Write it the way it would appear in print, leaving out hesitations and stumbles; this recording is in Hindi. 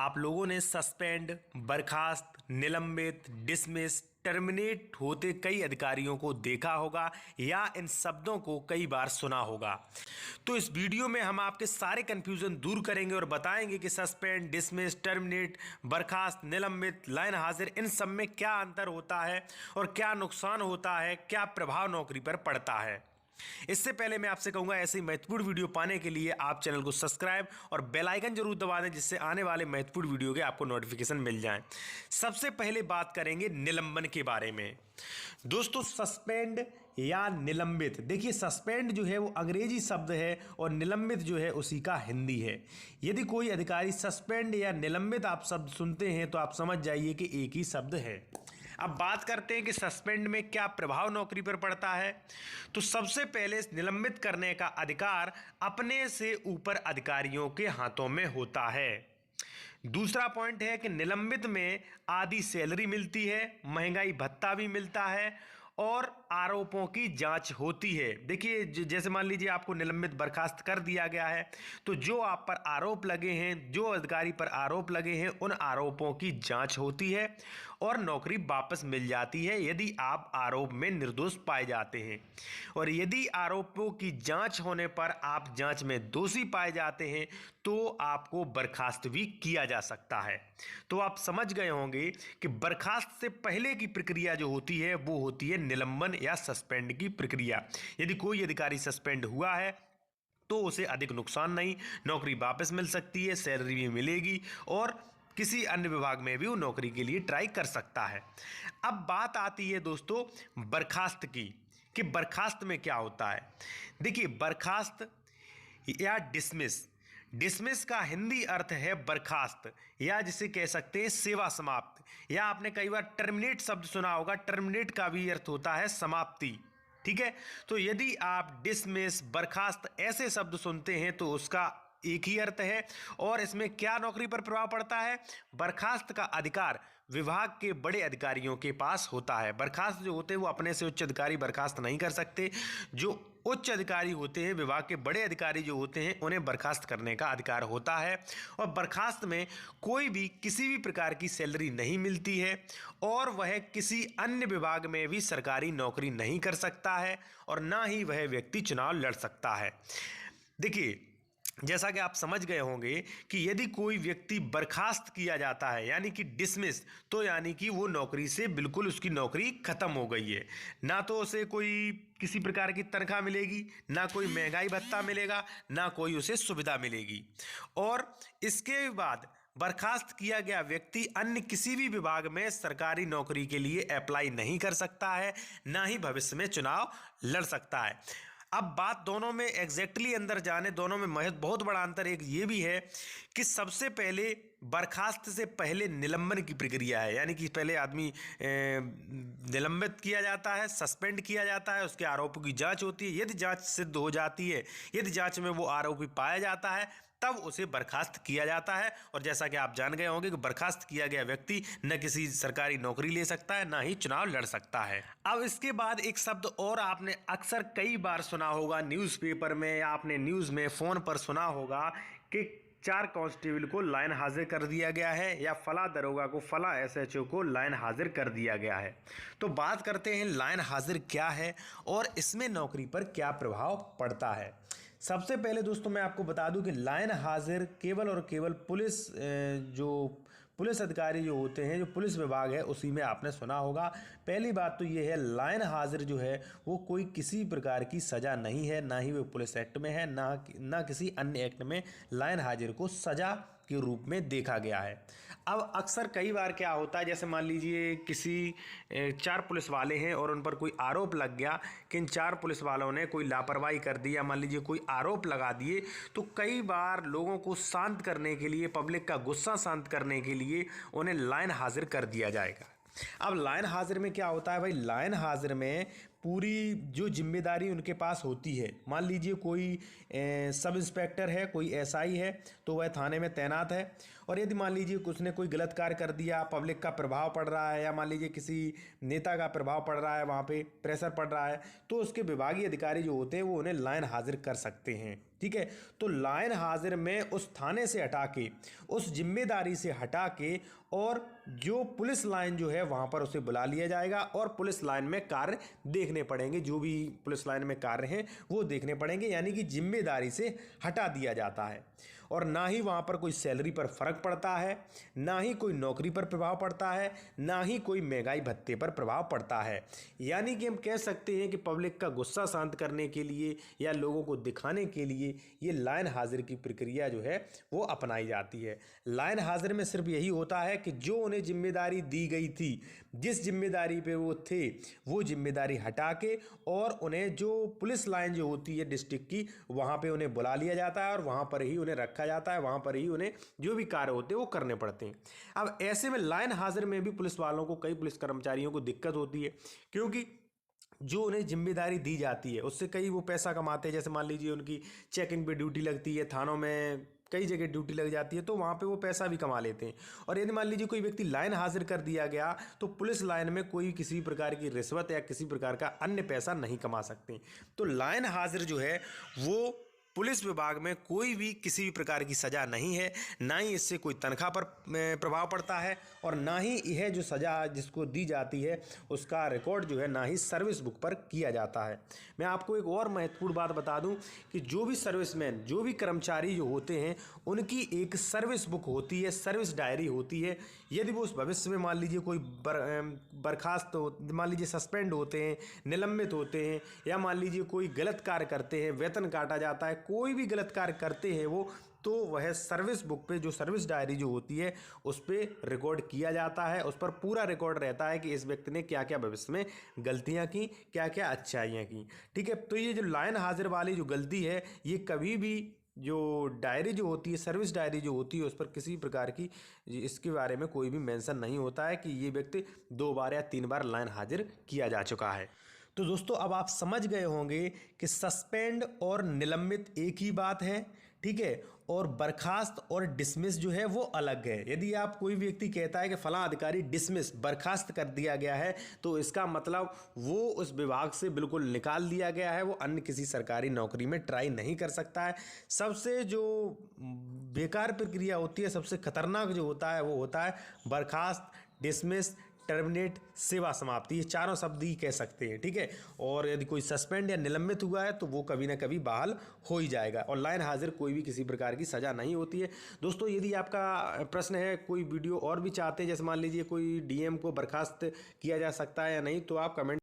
आप लोगों ने सस्पेंड, बर्खास्त, निलंबित, डिसमिस, टर्मिनेट होते कई अधिकारियों को देखा होगा या इन शब्दों को कई बार सुना होगा। तो इस वीडियो में हम आपके सारे कंफ्यूजन दूर करेंगे और बताएंगे कि सस्पेंड, डिसमिस, टर्मिनेट, बर्खास्त, निलंबित, लाइन हाजिर इन सब में क्या अंतर होता है और क्या नुकसान होता है, क्या प्रभाव नौकरी पर पड़ता है। इससे पहले मैं आपसे कहूंगा ऐसी महत्वपूर्ण वीडियो पाने के लिए आप चैनल को सब्सक्राइब और बेल आइकन जरूर दबा दें, जिससे आने वाले महत्वपूर्ण वीडियो के आपको नोटिफिकेशन मिल जाएं। सबसे पहले बात करेंगे निलंबन के बारे में। दोस्तों, सस्पेंड या निलंबित, देखिए सस्पेंड जो है वो अंग्रेजी शब्द है और निलंबित जो है उसी का हिंदी है। यदि कोई अधिकारी सस्पेंड या निलंबित आप शब्द सुनते हैं तो आप समझ जाइए कि एक ही शब्द है। अब बात करते हैं कि सस्पेंड में क्या प्रभाव नौकरी पर पड़ता है। तो सबसे पहले निलंबित करने का अधिकार अपने से ऊपर अधिकारियों के हाथों में होता है। दूसरा पॉइंट है कि निलंबित में आधी सैलरी मिलती है, महंगाई भत्ता भी मिलता है और आरोपों की जांच होती है। देखिए जैसे मान लीजिए आपको निलंबित बर्खास्त कर दिया गया है, तो जो आप पर आरोप लगे हैं, जो अधिकारी पर आरोप लगे हैं, उन आरोपों की जांच होती है और नौकरी वापस मिल जाती है यदि आप आरोप में निर्दोष पाए जाते हैं। और यदि आरोपों की जांच होने पर आप जांच में दोषी पाए जाते हैं तो आपको बर्खास्त भी किया जा सकता है। तो आप समझ गए होंगे कि बर्खास्त से पहले की प्रक्रिया जो होती है वो होती है निलंबन या सस्पेंड की प्रक्रिया। यदि कोई अधिकारी सस्पेंड हुआ है तो उसे अधिक नुकसान नहीं, नौकरी वापस मिल सकती है, सैलरी भी मिलेगी और किसी अन्य विभाग में भी वो नौकरी के लिए ट्राई कर सकता है। अब बात आती है दोस्तों बर्खास्त की, कि बर्खास्त में क्या होता है। देखिए बर्खास्त या डिसमिस, डिसमिस का हिंदी अर्थ है बर्खास्त या जिसे कह सकते हैं सेवा समाप्त, या आपने कई बार टर्मिनेट शब्द सुना होगा। टर्मिनेट का भी अर्थ होता है समाप्ति। ठीक है, तो यदि आप डिसमिस, बर्खास्त ऐसे शब्द सुनते हैं तो उसका एक ही अर्थ है। और इसमें क्या नौकरी पर प्रभाव पड़ता है, बर्खास्त का अधिकार विभाग के बड़े अधिकारियों के पास होता है। बर्खास्त जो होते हैं वो अपने से उच्च अधिकारी बर्खास्त नहीं कर सकते। जो उच्च अधिकारी होते हैं, विभाग के बड़े अधिकारी जो होते हैं, उन्हें बर्खास्त करने का अधिकार होता है। और बर्खास्त में कोई भी किसी भी प्रकार की सैलरी नहीं मिलती है और वह किसी अन्य विभाग में भी सरकारी नौकरी नहीं कर सकता है और ना ही वह व्यक्ति चुनाव लड़ सकता है। देखिए जैसा कि आप समझ गए होंगे कि यदि कोई व्यक्ति बर्खास्त किया जाता है यानी कि डिसमिस, तो यानी कि वो नौकरी से बिल्कुल उसकी नौकरी खत्म हो गई है। ना तो उसे कोई किसी प्रकार की तनख्वाह मिलेगी, ना कोई महंगाई भत्ता मिलेगा, ना कोई उसे सुविधा मिलेगी। और इसके बाद बर्खास्त किया गया व्यक्ति अन्य किसी भी विभाग में सरकारी नौकरी के लिए अप्लाई नहीं कर सकता है, ना ही भविष्य में चुनाव लड़ सकता है। अब बात दोनों में एग्जैक्टली अंदर जाने, दोनों में बहुत बड़ा अंतर एक ये भी है कि सबसे पहले बर्खास्त से पहले निलंबन की प्रक्रिया है, यानी कि पहले आदमी निलंबित किया जाता है, सस्पेंड किया जाता है, उसके आरोपों की जांच होती है। यदि जांच सिद्ध हो जाती है, यदि जांच में वो आरोपी पाया जाता है, तब उसे बर्खास्त किया जाता है। और जैसा कि आप जान गए होंगे कि बर्खास्त किया गया व्यक्ति न किसी सरकारी नौकरी ले सकता है, ना ही चुनाव लड़ सकता है। अब इसके बाद एक शब्द और आपने अक्सर कई बार सुना होगा न्यूज़पेपर में या आपने न्यूज़ में फ़ोन पर सुना होगा कि 4 कांस्टेबल को लाइन हाजिर कर दिया गया है या फला दरोगा को, फला एसएचओ को लाइन हाजिर कर दिया गया है। तो बात करते हैं लाइन हाजिर क्या है और इसमें नौकरी पर क्या प्रभाव पड़ता है। सबसे पहले दोस्तों मैं आपको बता दूं कि लाइन हाजिर केवल और केवल पुलिस अधिकारी जो होते हैं, जो पुलिस विभाग है, उसी में आपने सुना होगा। पहली बात तो ये है लाइन हाजिर जो है वो कोई किसी प्रकार की सज़ा नहीं है, ना ही वो पुलिस एक्ट में है, ना किसी अन्य एक्ट में लाइन हाजिर को सज़ा के रूप में देखा गया है। अब अक्सर कई बार क्या होता है, जैसे मान लीजिए किसी 4 पुलिस वाले हैं और उन पर कोई आरोप लग गया कि इन 4 पुलिस वालों ने कोई लापरवाही कर दी, या मान लीजिए कोई आरोप लगा दिए, तो कई बार लोगों को शांत करने के लिए, पब्लिक का गुस्सा शांत करने के लिए उन्हें लाइन हाजिर कर दिया जाएगा। अब लाइन हाजिर में क्या होता है भाई, लाइन हाजिर में पूरी जो जिम्मेदारी उनके पास होती है, मान लीजिए कोई सब इंस्पेक्टर है, कोई एसआई है, तो वह थाने में तैनात है, और यदि मान लीजिए उसने कोई गलत कार्य कर दिया, पब्लिक का प्रभाव पड़ रहा है, या मान लीजिए किसी नेता का प्रभाव पड़ रहा है, वहाँ पे प्रेशर पड़ रहा है, तो उसके विभागीय अधिकारी जो होते हैं वो उन्हें लाइन हाजिर कर सकते हैं। ठीक है, तो लाइन हाजिर में उस थाने से हटा के, उस जिम्मेदारी से हटा के, और जो पुलिस लाइन जो है वहाँ पर उसे बुला लिया जाएगा और पुलिस लाइन में कार्य देखने पड़ेंगे, जो भी पुलिस लाइन में कार्य हैं वो देखने पड़ेंगे, यानी कि जिम्मेदारी से हटा दिया जाता है। और ना ही वहाँ पर कोई सैलरी पर फर्क पड़ता है, ना ही कोई नौकरी पर प्रभाव पड़ता है, ना ही कोई महंगाई भत्ते पर प्रभाव पड़ता है। यानी कि हम कह सकते हैं कि पब्लिक का गुस्सा शांत करने के लिए या लोगों को दिखाने के लिए ये लाइन हाजिर की प्रक्रिया जो है वो अपनाई जाती है। लाइन हाजिर में सिर्फ यही होता है कि जो उन्हें जिम्मेदारी दी गई थी, जिस जिम्मेदारी पे वो थे, वो जिम्मेदारी हटा के, और उन्हें जो पुलिस लाइन जो होती है डिस्ट्रिक्ट की, वहाँ पे उन्हें बुला लिया जाता है और वहाँ पर ही उन्हें रखा जाता है, वहाँ पर ही उन्हें जो भी कार्य होते हैं वो करने पड़ते हैं। अब ऐसे में लाइन हाजिर में भी पुलिस वालों को, कई पुलिस कर्मचारियों को दिक्कत होती है, क्योंकि जो उन्हें जिम्मेदारी दी जाती है उससे कई वो पैसा कमाते हैं। जैसे मान लीजिए उनकी चेकिंग पे ड्यूटी लगती है, थानों में कई जगह ड्यूटी लग जाती है, तो वहाँ पे वो पैसा भी कमा लेते हैं। और यदि मान लीजिए कोई व्यक्ति लाइन हाजिर कर दिया गया, तो पुलिस लाइन में कोई किसी प्रकार की रिश्वत या किसी प्रकार का अन्य पैसा नहीं कमा सकते। तो लाइन हाजिर जो है वो पुलिस विभाग में कोई भी किसी भी प्रकार की सज़ा नहीं है, ना ही इससे कोई तनख्वाह पर प्रभाव पड़ता है, और ना ही यह जो सज़ा जिसको दी जाती है उसका रिकॉर्ड जो है ना ही सर्विस बुक पर किया जाता है। मैं आपको एक और महत्वपूर्ण बात बता दूं कि जो भी सर्विसमैन, जो भी कर्मचारी जो होते हैं, उनकी एक सर्विस बुक होती है, सर्विस डायरी होती है। यदि वो उस भविष्य में मान लीजिए कोई बर्खास्त हो, मान लीजिए सस्पेंड होते हैं, निलंबित होते हैं, या मान लीजिए कोई गलत कार्य करते हैं, वेतन काटा जाता है, कोई भी गलत कार्य करते हैं वो, तो वह सर्विस बुक पे, जो सर्विस डायरी जो होती है उस पर रिकॉर्ड किया जाता है। उस पर पूरा रिकॉर्ड रहता है कि इस व्यक्ति ने क्या क्या भविष्य में गलतियां की, क्या क्या अच्छाइयां की। ठीक है, तो ये जो लाइन हाजिर वाली जो गलती है, ये कभी भी जो डायरी जो होती है, सर्विस डायरी जो होती है, उस पर किसी प्रकार की इसके बारे में कोई भी मेंशन नहीं होता है कि ये व्यक्ति 2 बार या 3 बार लाइन हाजिर किया जा चुका है। तो दोस्तों अब आप समझ गए होंगे कि सस्पेंड और निलंबित एक ही बात है। ठीक है, और बर्खास्त और डिसमिस जो है वो अलग है। यदि आप कोई व्यक्ति कहता है कि फलां अधिकारी डिसमिस, बर्खास्त कर दिया गया है, तो इसका मतलब वो उस विभाग से बिल्कुल निकाल दिया गया है, वो अन्य किसी सरकारी नौकरी में ट्राई नहीं कर सकता है। सबसे जो बेकार प्रक्रिया होती है, सबसे खतरनाक जो होता है वो होता है बर्खास्त, डिसमिस, टर्मिनेट, सेवा समाप्ति। ये चारों शब्द ही कह सकते हैं। ठीक है, और यदि कोई सस्पेंड या निलंबित हुआ है तो वो कभी ना कभी बहाल हो ही जाएगा, और लाइन हाजिर कोई भी किसी प्रकार की सज़ा नहीं होती है। दोस्तों यदि आपका प्रश्न है, कोई वीडियो और भी चाहते हैं, जैसे मान लीजिए कोई डीएम को बर्खास्त किया जा सकता है या नहीं, तो आप कमेंट